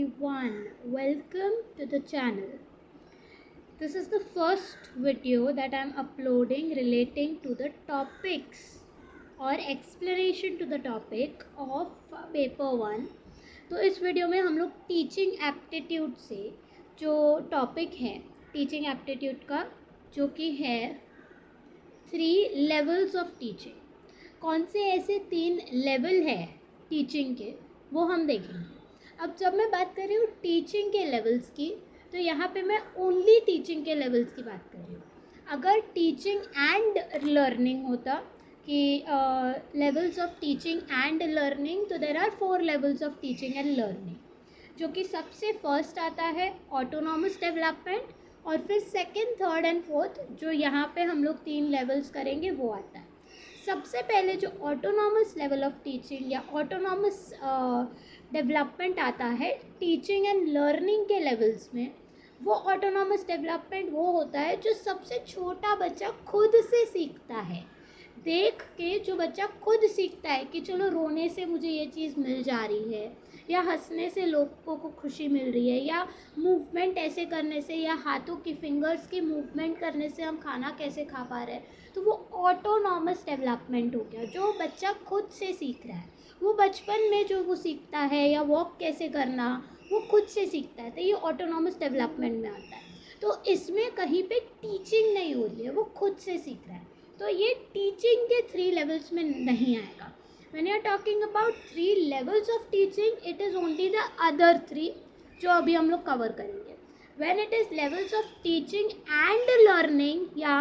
everyone, welcome to the channel. This is the first video that I am uploading relating to the topics or explanation to the topic of paper 1. तो इस video में हम लोग teaching aptitude से जो topic है teaching aptitude का, जो कि है 3 लेवल्स ऑफ टीचिंग, कौन से ऐसे 3 लेवल है टीचिंग के वो हम देखेंगे. अब जब मैं बात कर रही हूँ टीचिंग के लेवल्स की, तो यहाँ पे मैं ओनली टीचिंग के लेवल्स की बात कर रही हूँ. अगर टीचिंग एंड लर्निंग होता कि levels of teaching and learning, तो there are 4 levels of teaching and learning, जो कि सबसे फर्स्ट आता है ऑटोनॉमस डेवलपमेंट, और फिर सेकंड, थर्ड एंड फोर्थ जो यहाँ पे हम लोग 3 लेवल्स करेंगे वो आता है. सबसे पहले जो ऑटोनॉमस लेवल ऑफ टीचिंग या ऑटोनॉमस डेवलपमेंट आता है टीचिंग एंड लर्निंग के लेवल्स में, वो ऑटोनॉमस डेवलपमेंट वो होता है जो सबसे छोटा बच्चा खुद से सीखता है. देख के जो बच्चा खुद सीखता है कि चलो रोने से मुझे ये चीज़ मिल जा रही है, या हंसने से लोगों को खुशी मिल रही है, या मूवमेंट ऐसे करने से, या हाथों की फिंगर्स की मूवमेंट करने से हम खाना कैसे खा पा रहे हैं, तो वो ऑटोनॉमस डेवलपमेंट हो गया. जो बच्चा खुद से सीख रहा है, वो बचपन में जो वो सीखता है या वॉक कैसे करना वो खुद से सीखता है, तो ये ऑटोनॉमस डेवलपमेंट में आता है. तो इसमें कहीं पे टीचिंग नहीं हो रही है, वो खुद से सीख रहा है, तो ये टीचिंग के 3 लेवल्स में नहीं आएगा. When you are talking about 3 levels of teaching, it is only the other 3 जो अभी हम लोग कवर करेंगे. When it is levels of teaching and learning या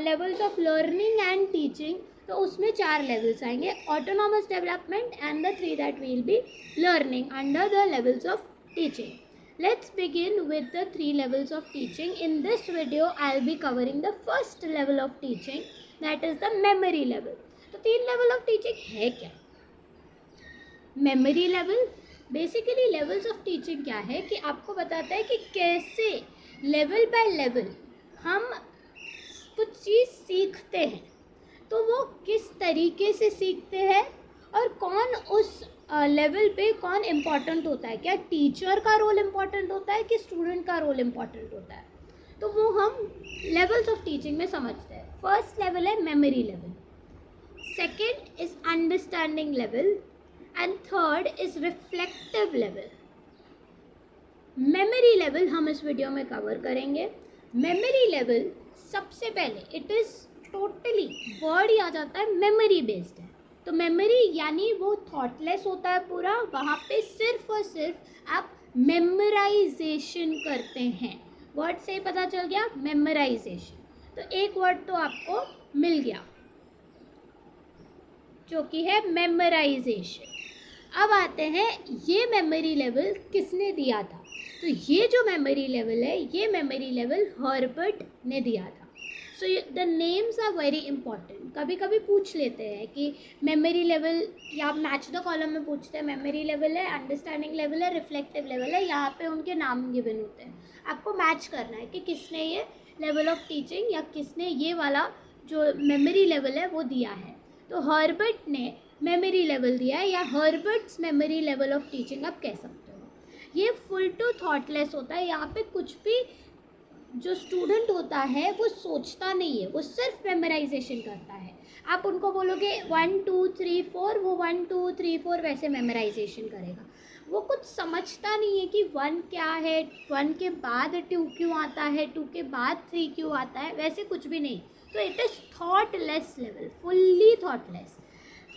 levels of learning and teaching, तो उसमें 4 levels आएंगे, autonomous development and the 3 that we will be learning under the levels of teaching. Let's begin with the 3 levels of teaching. In this video, I'll be covering the first level of teaching, that is the memory level. तो 3 level of teaching है क्या? Memory level, basically levels of teaching क्या है कि आपको बताता है कि कैसे लेवल बाय लेवल हम कुछ चीज़ सीखते हैं, तो वो किस तरीके से सीखते हैं और कौन उस लेवल पे कौन इम्पॉर्टेंट होता है. क्या टीचर का रोल इम्पॉर्टेंट होता है कि स्टूडेंट का रोल इम्पॉर्टेंट होता है, तो वो हम लेवल्स ऑफ टीचिंग में समझते हैं. फर्स्ट लेवल है memory level, second is understanding level, and third is reflective level. memory level हम इस वीडियो में कवर करेंगे. memory level सबसे पहले it is totally वर्ड ही आ जाता है मेमोरी बेस्ड है. तो मेमोरी यानी वो थॉटलेस होता है पूरा, वहाँ पे सिर्फ और सिर्फ आप मेमोराइजेशन करते हैं. वर्ड से ही पता चल गया मेमोराइजेशन, तो एक वर्ड तो आपको मिल गया जो कि है मेमोराइजेशन. अब आते हैं ये मेमोरी लेवल किसने दिया था. तो ये जो मेमोरी लेवल है, ये मेमोरी लेवल हर्बर्ट ने दिया था. So the names are very important. कभी कभी पूछ लेते हैं कि मेमोरी लेवल, या मैच द कॉलम में पूछते हैं मेमोरी लेवल है, अंडरस्टैंडिंग लेवल है, रिफ्लेक्टिव लेवल है, यहाँ पे उनके नाम गिवन होते हैं. आपको मैच करना है कि किसने ये लेवल ऑफ टीचिंग या किसने ये वाला जो मेमोरी लेवल है वो दिया है. तो हर्बर्ट ने मेमोरी लेवल दिया है, या Herbert's memory level of teaching आप कह सकते हो. ये फुल टू थॉटलेस होता है. यहाँ पे कुछ भी जो स्टूडेंट होता है वो सोचता नहीं है, वो सिर्फ मेमोराइजेशन करता है. आप उनको बोलोगे 1 2 3 4, वो 1 2 3 4 वैसे मेमोराइजेशन करेगा. वो कुछ समझता नहीं है कि 1 क्या है, 1 के बाद 2 क्यों आता है, 2 के बाद 3 क्यों आता है, वैसे कुछ भी नहीं. तो it is thoughtless level, fully thoughtless.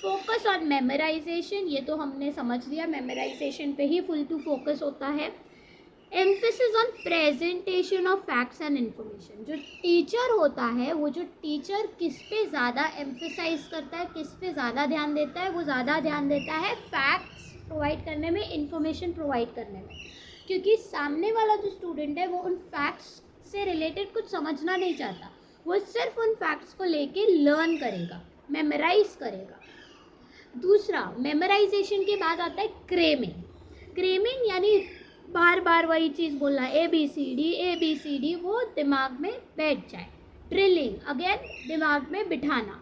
Focus on memorisation, ये तो हमने समझ लिया, मेमोराइजेशन पे ही फुल टू फोकस होता है. Emphasis on presentation of facts and information. जो टीचर होता है, वो जो टीचर किस पे ज़्यादा एम्फेसाइज करता है, किस पे ज़्यादा ध्यान देता है, वो ज़्यादा ध्यान देता है फैक्ट्स प्रोवाइड करने में, इन्फॉर्मेशन प्रोवाइड करने में. क्योंकि सामने वाला जो स्टूडेंट है वो उन फैक्ट्स से रिलेटेड कुछ समझना नहीं चाहता, वो सिर्फ उन फैक्ट्स को लेके लर्न करेगा, मेमोराइज करेगा. दूसरा, मेमोराइजेशन के बाद आता है क्रेमिंग. क्रेमिंग यानी बार बार वही चीज़ बोलना, ABCD, वो दिमाग में बैठ जाए. ड्रिलिंग, अगेन दिमाग में बिठाना.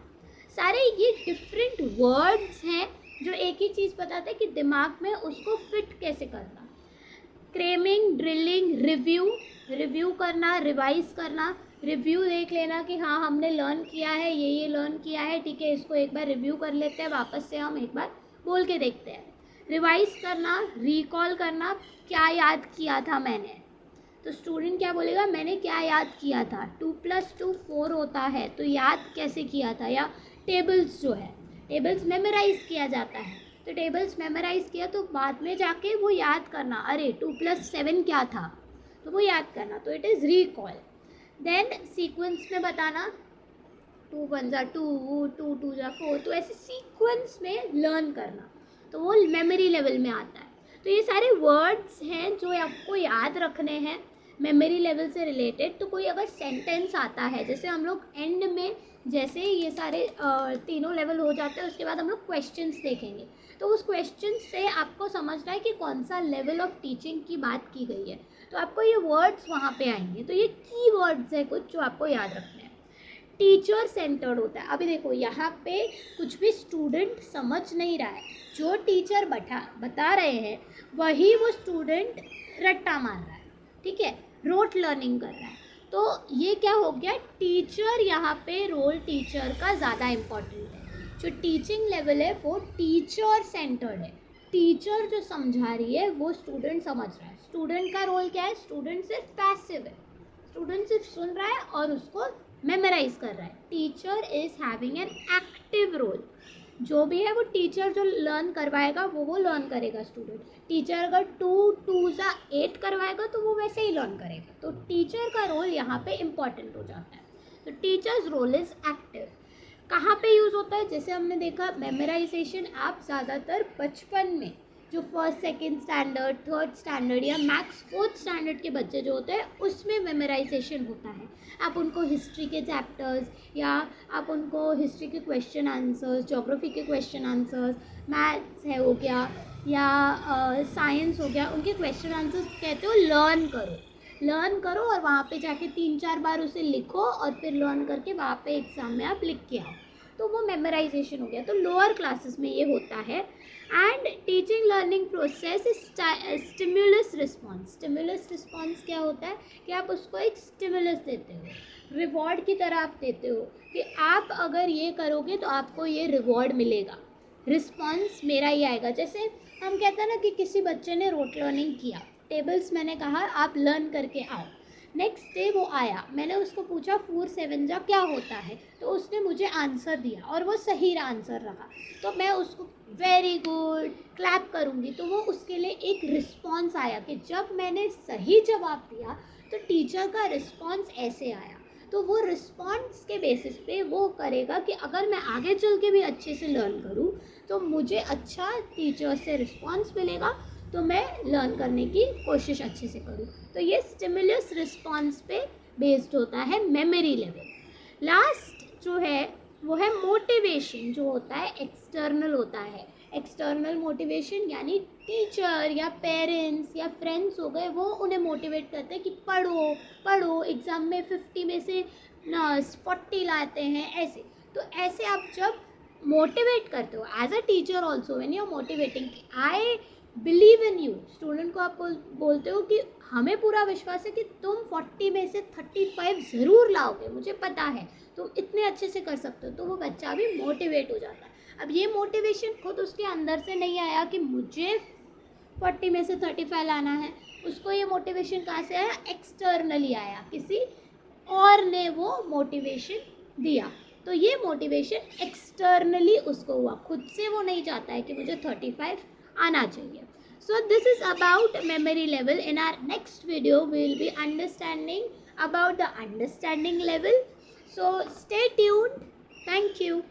सारे ये डिफरेंट वर्ड्स हैं जो एक ही चीज़ बताते हैं कि दिमाग में उसको फिट कैसे करना. क्रेमिंग, ड्रिलिंग, रिव्यू करना, रिवाइज करना, रिव्यू देख लेना कि हाँ हमने लर्न किया है, ये लर्न किया है, ठीक है, इसको एक बार रिव्यू कर लेते हैं, वापस से हम एक बार बोल के देखते हैं। रिवाइज करना, रिकॉल करना, क्या याद किया था मैंने, तो स्टूडेंट क्या बोलेगा, मैंने क्या याद किया था, 2+2 4 होता है, तो याद कैसे किया था, या टेबल्स जो है, टेबल्स मेमोराइज किया जाता है, तो टेबल्स मेमोराइज किया तो बाद में जाके वो याद करना, अरे 2+7 क्या था, तो वो याद करना, तो it is recall. Then sequence में बताना, 2 1 जा 2, 2 2 जा 4, तो ऐसे सीक्वेंस में लर्न करना, तो वो मेमोरी लेवल में आता है। तो ये सारे वर्ड्स हैं जो आपको याद रखने हैं मेमोरी लेवल से रिलेटेड। तो कोई अगर सेंटेंस आता है, जैसे हम लोग एंड में जैसे ये सारे तीनों लेवल हो जाते हैं, उसके बाद हम लोग क्वेश्चंस देखेंगे, तो उस क्वेश्चन से आपको समझना है कि कौन सा लेवल ऑफ टीचिंग की बात की गई है, तो आपको ये वर्ड्स वहाँ पे आएंगे। तो ये की वर्ड्स है कुछ जो आपको याद रखने हैं। टीचर सेंटर्ड होता है। अभी देखो यहाँ पे कुछ भी स्टूडेंट समझ नहीं रहा है, जो टीचर बता रहे हैं वही वो स्टूडेंट रट्टा मार रहा है, ठीक है, रोट लर्निंग कर रहा है। तो ये क्या हो गया, टीचर यहाँ पे रोल टीचर का ज़्यादा इम्पोर्टेंट है। जो टीचिंग लेवल है वो टीचर सेंटर्ड है, टीचर जो समझा रही है वो स्टूडेंट समझ रहा है। स्टूडेंट का रोल क्या है, स्टूडेंट सिर्फ पैसिव है, स्टूडेंट सिर्फ सुन रहा है और उसको मेमोराइज कर रहा है। Teacher is having an active role, जो भी है वो टीचर जो लर्न करवाएगा वो लर्न करेगा स्टूडेंट। टीचर अगर 2 2 जा 8 करवाएगा तो वो वैसे ही लर्न करेगा। तो टीचर का रोल यहाँ पे इम्पॉर्टेंट हो जाता है। तो टीचर्स रोल इज एक्टिव। कहाँ पे यूज़ होता है, जैसे हमने देखा मेमोराइजेशन आप ज़्यादातर बचपन में जो first second standard, third standard या मैक्स फोर्थ स्टैंडर्ड के बच्चे जो होते हैं उसमें मेमोराइजेशन होता है। आप उनको हिस्ट्री के चैप्टर्स या आप उनको हिस्ट्री के क्वेश्चन आंसर्स, ज्योग्राफी के क्वेश्चन आंसर्स, मैथ्स है हो गया या साइंस हो गया, उनके क्वेश्चन आंसर्स कहते हो लर्न करो और वहाँ पे जाके 3-4 बार उसे लिखो और फिर लर्न करके वहाँ पे एग्ज़ाम में आप लिख के आओ, तो वो मेमोराइजेशन हो गया। तो लोअर क्लासेस में ये होता है। And teaching learning process stimulus response क्या होता है कि आप उसको एक स्टिमुलस देते हो, रिवॉर्ड की तरह आप देते हो कि आप अगर ये करोगे तो आपको ये रिवॉर्ड मिलेगा, रिस्पॉन्स मेरा ही आएगा। जैसे हम कहते हैं ना कि किसी बच्चे ने रोट लर्निंग किया, टेबल्स मैंने कहा आप लर्न करके आओ, नेक्स्ट डे वो आया, मैंने उसको पूछा 4 7 जा क्या होता है, तो उसने मुझे आंसर दिया और वो सही आंसर रहा, तो मैं उसको वेरी गुड क्लैप करूँगी। तो वो उसके लिए एक रिस्पॉन्स आया कि जब मैंने सही जवाब दिया तो टीचर का रिस्पॉन्स ऐसे आया। तो वो रिस्पॉन्स के बेसिस पे वो करेगा कि अगर मैं आगे चल के भी अच्छे से लर्न करूँ तो मुझे अच्छा टीचर से रिस्पॉन्स मिलेगा, तो मैं लर्न करने की कोशिश अच्छे से करूँ। तो ये स्टिमुलस रिस्पॉन्स पे बेस्ड होता है मेमोरी लेवल। लास्ट जो है वो है मोटिवेशन, जो होता है एक्सटर्नल होता है। एक्सटर्नल मोटिवेशन यानी टीचर या पेरेंट्स या फ्रेंड्स हो गए, वो उन्हें मोटिवेट करते हैं कि पढ़ो एग्ज़ाम में 50 में से 40 लाते हैं, ऐसे। तो ऐसे आप जब मोटिवेट करते हो as a teacher also, when you are motivating, I believe in you, student को आप बोलते हो कि हमें पूरा विश्वास है कि तुम 40 में से 35 ज़रूर लाओगे, मुझे पता है तुम इतने अच्छे से कर सकते हो, तो वो बच्चा भी मोटिवेट हो जाता है। अब ये मोटिवेशन खुद उसके अंदर से नहीं आया कि मुझे 40 में से 35 लाना है, उसको ये मोटिवेशन कहाँ से आया, एक्सटर्नली आया, किसी और ने वो मोटिवेशन दिया। तो ये मोटिवेशन एक्सटर्नली उसको हुआ, खुद से वो नहीं चाहता है कि मुझे 35 आना चाहिए। So this is about memory level. In our next video we will be understanding about the understanding level. So stay tuned. Thank you.